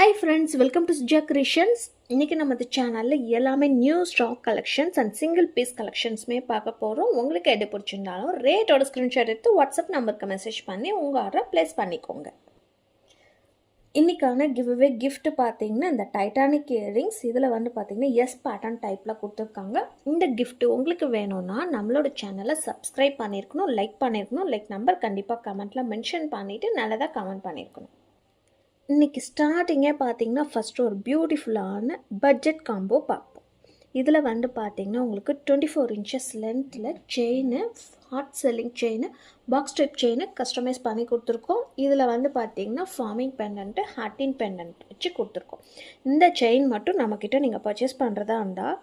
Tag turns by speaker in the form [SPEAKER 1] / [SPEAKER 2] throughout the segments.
[SPEAKER 1] Hi friends, welcome to Suja Creations. இன்னைக்கு நம்ம சேனல்ல எல்லாமே new stock collections and single piece கலெக்ஷன்ஸ்மே பார்க்க போறோம். உங்களுக்கு எது பிடிச்சிருந்தாலும் ரேட்டோட ஸ்கிரீன்ஷாட் எடுத்து வாட்ஸ்அப் நம்பருக்கு மெசேஜ் பண்ணி உங்க ஆர்டரை பிளேஸ் பண்ணிக்கோங்க. இன்னைக்கான கிவ்அவே gift பார்த்தீங்கன்னா இந்த டைட்டானிக் இயரிங்ஸ் இதில் பார்த்தீங்கன்னா எஸ் பேட்டர்ன் டைப்பில் கொடுத்துருக்காங்க. இந்த gift உங்களுக்கு வேணும்னா நம்மளோட சேனலை சப்ஸ்கிரைப் பண்ணியிருக்கணும், லைக் நம்பர் கண்டிப்பாக கமெண்ட்டில் மென்ஷன் பண்ணிவிட்டு நல்லதாக கமெண்ட் பண்ணியிருக்கணும். இன்றைக்கி ஸ்டார்டிங்கே பார்த்தீங்கன்னா ஃபஸ்ட்டு ஒரு பியூட்டிஃபுல்லான பட்ஜெட் காம்போ பார்ப்போம். இதில் பார்த்தீங்கன்னா உங்களுக்கு 24 inches லென்த்தில் chain, hot selling chain, box type chain customize பண்ணி கொடுத்துருக்கோம். இதில் பார்த்தீங்கன்னா ஃபார்மிங் பெண்டன்ட்டு, ஹார்டின் பெண்டன்ட் வச்சு கொடுத்துருக்கோம். இந்த செயின் மட்டும் நம்மக்கிட்ட நீங்கள் பர்ச்சேஸ் பண்ணுறதா இருந்தால்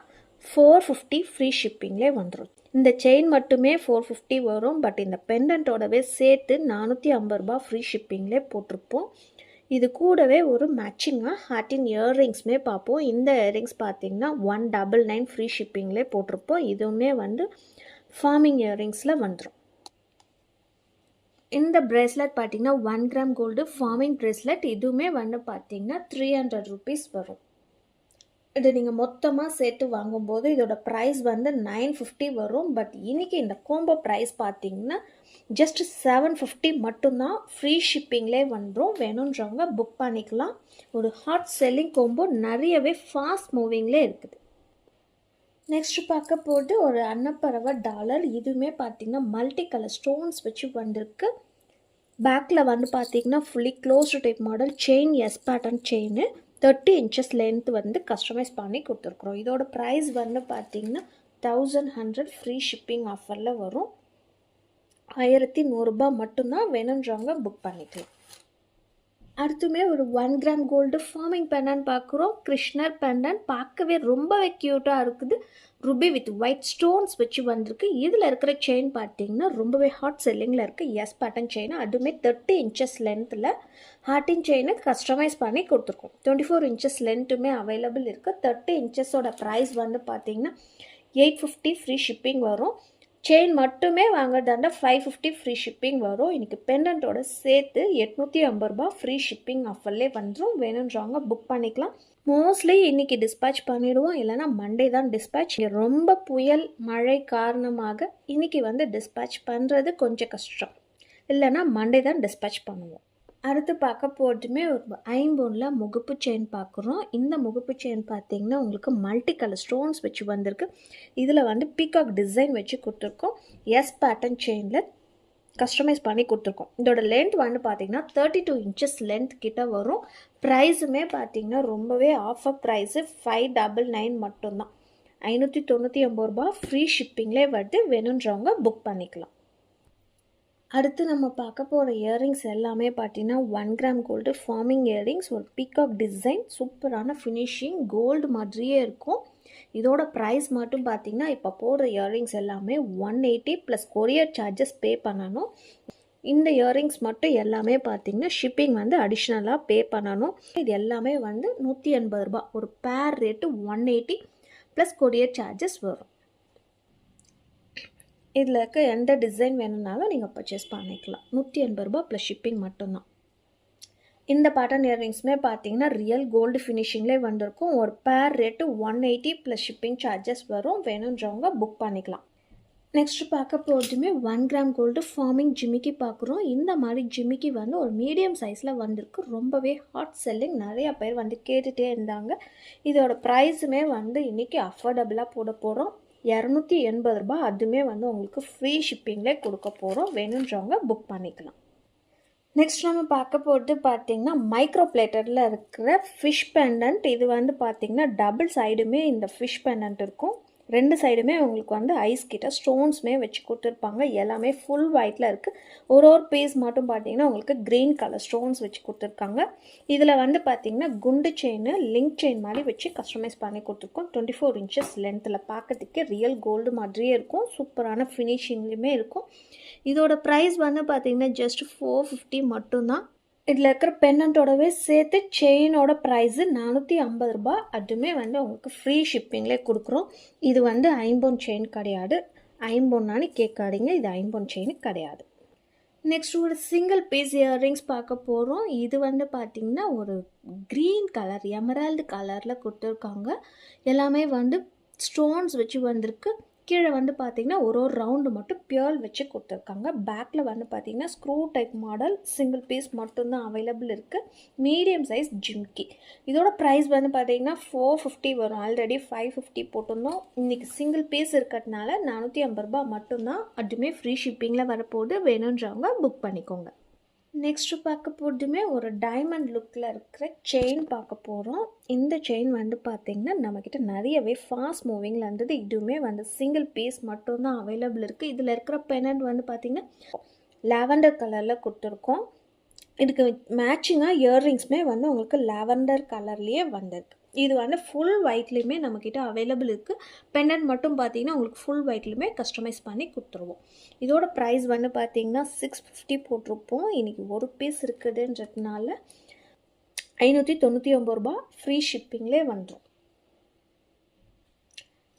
[SPEAKER 1] 450 ஃப்ரீ ஷிப்பிங்லேயே வந்துடும். இந்த செயின் மட்டுமே 450 வரும். பட் இந்த பெண்டன்ட்டோடவே சேர்த்து 450 ரூபாய் ஃப்ரீ ஷிப்பிங்லேயே போட்டிருப்போம். இது கூடவே ஒரு மேட்சிங்காக ஹார்டின் இயர்ரிங்ஸ்மே பார்ப்போம். இந்த இயர்ரிங்ஸ் பார்த்தீங்கன்னா 199 ஃப்ரீ ஷிப்பிங்லேயே போட்டிருப்போம். இதுவுமே ஃபார்மிங் இயர்ரிங்ஸில் வந்துடும். இந்த பிரேஸ்லெட் பார்த்தீங்கன்னா 1 கிராம் கோல்டு ஃபார்மிங் பிரேஸ்லெட். இதுவுமே பார்த்தீங்கன்னா 300 rupees வரும். இது நீங்கள் மொத்தமாக சேர்த்து வாங்கும்போது இதோட ப்ரைஸ் 950 வரும். பட் இன்றைக்கி இந்த கோம்போ ப்ரைஸ் பார்த்தீங்கன்னா ஜஸ்ட் 750 மட்டும்தான் ஃப்ரீ ஷிப்பிங்லேயே வந்துடும். வேணுன்றவங்க புக் பண்ணிக்கலாம். ஒரு ஹாட் செல்லிங் கோம்போ, நிறையவே ஃபாஸ்ட் மூவிங்லேயே இருக்குது. நெக்ஸ்ட் பார்க்க போது ஒரு அன்னப்பறவை டாலர். இதுவுமே பார்த்தீங்கன்னா மல்டி கலர் ஸ்டோன்ஸ் வச்சு வந்திருக்கு. பேக்கில் பார்த்தீங்கன்னா fully closed type model chain, S pattern chain, 30 inches length customise பண்ணி கொடுத்துருக்குறோம். இதோட ப்ரைஸ் பார்த்தீங்கன்னா 1100 ஃப்ரீ ஷிப்பிங் ஆஃபரில் வரும். 1100 ரூபாய் மட்டும்தான். வேணுன்றவங்க புக் பண்ணிக்கலாம். அடுத்துமே ஒரு 1 கிராம் கோல்டு ஃபார்மிங் பெண்டன்ட் பார்க்குறோம். கிருஷ்ணர் பெண்டன்ட் பார்க்கவே ரொம்பவே க்யூட்டாக இருக்குது. ருபி வித் ஒயிட் ஸ்டோன்ஸ் வச்சு வந்திருக்கு. இதில் இருக்கிற செயின் பார்த்தீங்கன்னா ரொம்பவே ஹாட் செல்லிங்கில் இருக்குது. எஸ் பேட்டர்ன் செயின், அதுவுமே 30 inches லென்த்தில் ஹார்டின் செயினை கஸ்டமைஸ் பண்ணி கொடுத்துருக்கோம். 24 inches லென்த்துமே அவைலபிள் இருக்குது. 30 inches ப்ரைஸ் பார்த்தீங்கன்னா 850 ஃப்ரீ ஷிப்பிங் வரும். செயின் மட்டுமே வாங்குறதாண்டா 550 ஃப்ரீ ஷிப்பிங் வரும். இன்றைக்கி பெண்டன்ட்டோட சேர்த்து 850 ரூபாய் ஃப்ரீ ஷிப்பிங் ஆஃபர்லேயே வந்துடும். வேணுன்றவங்க புக் பண்ணிக்கலாம். மோஸ்ட்லி இன்றைக்கி டிஸ்பேச் பண்ணிவிடுவோம், இல்லைனா மண்டே தான் டிஸ்பேச். ரொம்ப புயல் மழை காரணமாக இன்றைக்கி டிஸ்பேச் பண்ணுறது கொஞ்சம் கஷ்டம், இல்லைனா மண்டே தான் டிஸ்பேச் பண்ணுவோம். அடுத்து பார்க்க போகிறதுமே ஒரு ஐம்பொனில் முகப்பு செயின் பார்க்குறோம். இந்த முகப்பு செயின் பார்த்தீங்கன்னா உங்களுக்கு மல்டி கலர் ஸ்டோன்ஸ் வச்சு வந்திருக்கு. இதில் பீகாக் டிசைன் வச்சு கொடுத்துருக்கோம். எஸ் பேட்டர்ன் செயினில் கஸ்டமைஸ் பண்ணி கொடுத்துருக்கோம். இதோட லென்த் பார்த்தீங்கன்னா 32 inches லென்த் கிட்ட வரும். ப்ரைஸுமே பார்த்தீங்கன்னா ரொம்பவே ஆஃபர் ப்ரைஸு 599 மட்டும்தான். 599 ரூபாய் ஃப்ரீ ஷிப்பிங்லேயே வேணுன்றவங்க புக் பண்ணிக்கலாம். அடுத்து நம்ம பார்க்க போகிற இயரிங்ஸ் எல்லாமே பார்த்தீங்கன்னா 1 கிராம் கோல்டு ஃபார்மிங் இயரிங்ஸ், ஒரு பீகாக் டிசைன், சூப்பரான ஃபினிஷிங், கோல்டு மாதிரியே இருக்கும். இதோட ப்ரைஸ் மட்டும் பார்த்தீங்கன்னா இப்போ போடுற இயரிங்ஸ் எல்லாமே 180 ப்ளஸ் கொரியர் சார்ஜஸ் பே பண்ணணும். இந்த இயரிங்ஸ் மட்டும் எல்லாமே பார்த்தீங்கன்னா ஷிப்பிங் அடிஷ்னலாக பே பண்ணணும். இது எல்லாமே 180 ரூபாய். ஒரு பேர் ரேட்டு 180 ப்ளஸ் கொரியர் சார்ஜஸ் வரும். இதில் இருக்க எந்த டிசைன் வேணும்னாலும் நீங்கள் பர்ச்சேஸ் பண்ணிக்கலாம். 180 ரூபாய் ப்ளஸ் ஷிப்பிங் மட்டும்தான். இந்த பேட்டர்ன் இயரிங்ஸுமே பார்த்தீங்கன்னா ரியல் கோல்டு ஃபினிஷிங்லேயே வந்திருக்கும். ஒரு பேர் ரேட்டு 180 ப்ளஸ் ஷிப்பிங் சார்ஜஸ் வரும். வேணுன்றவங்க புக் பண்ணிக்கலாம். நெக்ஸ்ட் பார்க்க போகிறதுமே 1 கிராம் கோல்டு ஃபார்மிங் ஜிமிக்கி பார்க்குறோம். இந்த மாதிரி ஜிமிக்கி ஒரு மீடியம் சைஸில் வந்திருக்கு. ரொம்பவே ஹாட் செல்லிங், நிறையா பேர் கேட்டுகிட்டே இருந்தாங்க. இதோட ப்ரைஸுமே இன்றைக்கி அஃபோர்டபுளாக போட போகிறோம். 280 ரூபாய். அதுவுமே உங்களுக்கு ஃப்ரீ ஷிப்பிங்லேயே கொடுக்க போகிறோம். வேணுன்றவங்க புக் பண்ணிக்கலாம். நெக்ஸ்ட் நம்ம பார்க்க போகிறது பார்த்தீங்கன்னா மைக்ரோ பிளேட்டரில் இருக்கிற ஃபிஷ் பெண்டன்ட். இது பார்த்தீங்கன்னா டபுள் சைடுமே இந்த ஃபிஷ் பெண்டன்ட் இருக்கும். 2 சைடுமே உங்களுக்கு ஐஸ் கிட்ட ஸ்டோன்ஸுமே வச்சு கொடுத்துருப்பாங்க. எல்லாமே ஃபுல் ஒயிட்டில் இருக்குது. ஒரு பீஸ் மட்டும் பார்த்தீங்கன்னா உங்களுக்கு க்ரீன் கலர் ஸ்டோன்ஸ் வச்சு கொடுத்துருக்காங்க. இதில் பார்த்தீங்கன்னா குண்டு செயின், லிங்க் செயின் மாதிரி வச்சு கஸ்டமைஸ் பண்ணி கொடுத்துருக்கோம். 24 inches லென்த்தில் பார்க்கறதுக்கு ரியல் கோல்டு மாதிரியே இருக்கும். சூப்பரான ஃபினிஷிங்லேயுமே இருக்கும். இதோட ப்ரைஸ் பார்த்தீங்கன்னா ஜஸ்ட் 450 மட்டும்தான். இதில் இருக்கிற பெண்டன்ட்டோடவே சேர்த்து செயினோட ப்ரைஸு 450 ரூபாய். அதுவுமே உங்களுக்கு ஃப்ரீ ஷிப்பிங்லேயே கொடுக்குறோம். இது ஐம்பொன் செயின் கிடையாது. ஐம்பொன்னான்னு கேட்காதீங்க, இது ஐம்பொன் செயின் கிடையாது. நெக்ஸ்ட் ஒரு சிங்கிள் பீஸ் இயர்ரிங்ஸ் பார்க்க போகிறோம். இது வந்து பார்த்திங்கன்னா ஒரு க்ரீன் கலர் எமரால்டு கலரில் கொடுத்துருக்காங்க. எல்லாமே வந்து ஸ்டோன்ஸ் வச்சு வந்திருக்கு. கீழே வந்து பார்த்திங்கன்னா ஒரு ரவுண்டு மட்டும் பியர்ல் வச்சு கொடுத்துருக்காங்க. பேக்கில் வந்து பார்த்திங்கன்னா screw type model single piece மட்டும்தான் அவைலபிள் இருக்குது. மீடியம் சைஸ் ஜிம்கி. இதோட ப்ரைஸ் வந்து பார்த்திங்கன்னா 450 வரும். ஆல்ரெடி 550 போட்டிருந்தோம். இன்றைக்கி சிங்கிள் பீஸ் இருக்கிறதுனால 450 ரூபா மட்டும்தான். அதுவுமே ஃப்ரீ ஷிப்பிங்கில் வரப்போகுது. வேணுன்றவங்க புக் பண்ணிக்கோங்க. நெக்ஸ்ட்டு பார்க்க போகிறதுமே ஒரு டைமண்ட் லுக்கில் இருக்கிற செயின் பார்க்க போகிறோம். இந்த செயின் வந்து பார்த்திங்கன்னா நம்மக்கிட்ட நிறையவே ஃபாஸ்ட் மூவிங்கில் இருந்தது. இதுவுமே வந்து சிங்கிள் பீஸ் மட்டும்தான் அவைலபிள் இருக்குது. இதில் இருக்கிற பெனண்ட் வந்து பார்த்திங்கன்னா லாவெண்டர் கலரில் கொடுத்துருக்கோம். இதுக்கு மேட்சிங்காக இயர்ரிங்ஸுமே வந்து உங்களுக்கு லாவெண்டர் கலர்லேயே வந்திருக்கு. இது வந்து ஃபுல் ஒயிட்லேயுமே நம்மக்கிட்ட அவைலபிள் இருக்குது. பெண்டன்ட் மட்டும் பார்த்திங்கன்னா உங்களுக்கு ஃபுல் ஒயிட்லேயுமே கஸ்டமைஸ் பண்ணி கொடுத்துருவோம். இதோட ப்ரைஸ் வந்து பார்த்திங்கன்னா 650 போட்டிருப்போம். இன்றைக்கி ஒரு பீஸ் இருக்குதுன்றதுனால 599 ரூபா ஃப்ரீ ஷிப்பிங்லேயே வந்துடும்.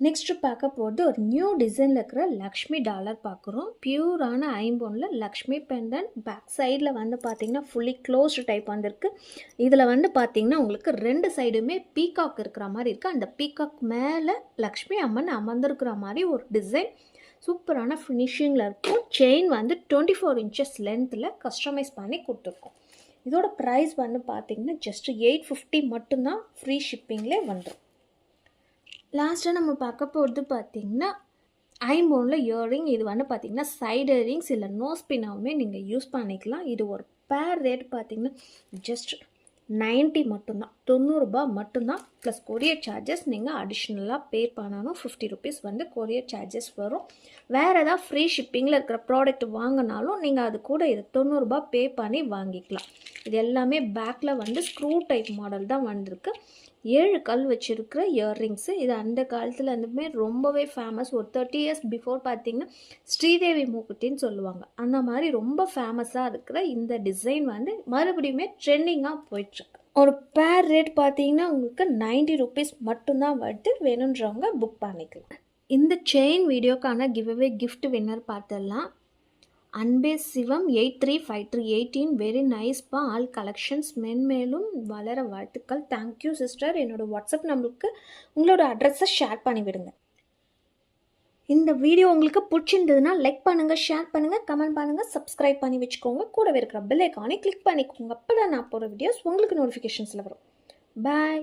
[SPEAKER 1] நெக்ஸ்ட்டு பார்க்க போகிறது ஒரு நியூ டிசைனில் இருக்கிற லக்ஷ்மி டாலர் பார்க்குறோம். பியூரான ஐம்பொனில் லக்ஷ்மி பெண்டன்ட். பேக் சைடில் வந்து பார்த்திங்கன்னா ஃபுல்லி க்ளோஸ்டு டைப் வந்திருக்கு. இதில் வந்து பார்த்திங்கன்னா உங்களுக்கு 2 சைடுமே பீகாக் இருக்கிற மாதிரி இருக்குது. அந்த பீகாக் மேலே லக்ஷ்மி அம்மன் அமர்ந்திருக்கிற மாதிரி ஒரு டிசைன் சூப்பரான ஃபினிஷிங்கில் இருக்கும். செயின் வந்து 24 இன்ச்சஸ் லென்த்தில் கஸ்டமைஸ் பண்ணி கொடுத்துருக்கோம். இதோட ப்ரைஸ் வந்து பார்த்திங்கன்னா ஜஸ்ட் 850 மட்டும்தான் ஃப்ரீ ஷிப்பிங்லேயே வந்துடும். லாஸ்ட்டாக நம்ம பார்க்க போகிறது பார்த்திங்கன்னா ஐம்பொனில் இயர்ரிங். இது வந்து பார்த்திங்கன்னா சைடு இயரிங்ஸ் இல்லை நோஸ் பின்னாவுமே நீங்கள் யூஸ் பண்ணிக்கலாம். இது ஒரு பேர் ரேட் பார்த்திங்கன்னா ஜஸ்ட் 90 மட்டும்தான், 90 ரூபா மட்டும்தான். ப்ளஸ் கொரியர் சார்ஜஸ் நீங்கள் அடிஷ்னலாக பே பண்ணணும். 50 ருபீஸ் வந்து கொரியர் சார்ஜஸ் வரும். வேறு ஏதாவது ஃப்ரீ ஷிப்பிங்கில் இருக்கிற ப்ராடக்ட் வாங்கினாலும் நீங்கள் அது கூட இது 90 ரூபா பே பண்ணி வாங்கிக்கலாம். இது எல்லாமே பேக்கில் வந்து ஸ்க்ரூ டைப் மாடல் தான் வந்திருக்கு. 7 கல் வச்சுருக்கிற இயர்ரிங்ஸு. இது அந்த காலத்தில் இருந்துமே ரொம்பவே ஃபேமஸ். ஒரு 30 இயர்ஸ் பிஃபோர் பார்த்திங்கன்னா ஸ்ரீதேவி மூக்குத்தின்னு சொல்லுவாங்க. அந்த மாதிரி ரொம்ப ஃபேமஸாக இருக்கிற இந்த டிசைன் வந்து மறுபடியுமே ட்ரெண்டிங்காக போயிட்டுருக்கு. ஒரு பேர் ரேட் பார்த்திங்கன்னா உங்களுக்கு 90 ருபீஸ் மட்டும்தான் வருது. வேணுன்றவங்க புக் பண்ணிக்கலாம். இந்த செயின் வீடியோக்கான கிவ்அவே கிஃப்ட் வின்னர் பார்த்துடலாம். அன்பே சிவம் 835318 வெரி நைஸ்பா ஆல் கலெக்ஷன்ஸ் மென்மேலும் வளர வாழ்த்துக்கள். Thank you sister. என்னோட வாட்ஸ்அப் நம்பருக்கு உங்களோட அட்ரஸை ஷேர் பண்ணிவிடுங்க. இந்த வீடியோ உங்களுக்கு பிடிச்சிருந்ததுன்னா லைக் பண்ணுங்கள், ஷேர் பண்ணுங்கள், கமெண்ட் பண்ணுங்கள், சப்ஸ்கிரைப் பண்ணி வச்சுக்கோங்க. கூடவே இருக்கிற பெல் ஐக்கானை கிளிக் பண்ணிக்கோங்க. அப்போ தான் நான் போகிற வீடியோஸ் உங்களுக்கு நோட்டிஃபிகேஷன்ஸில் வரும். பாய்.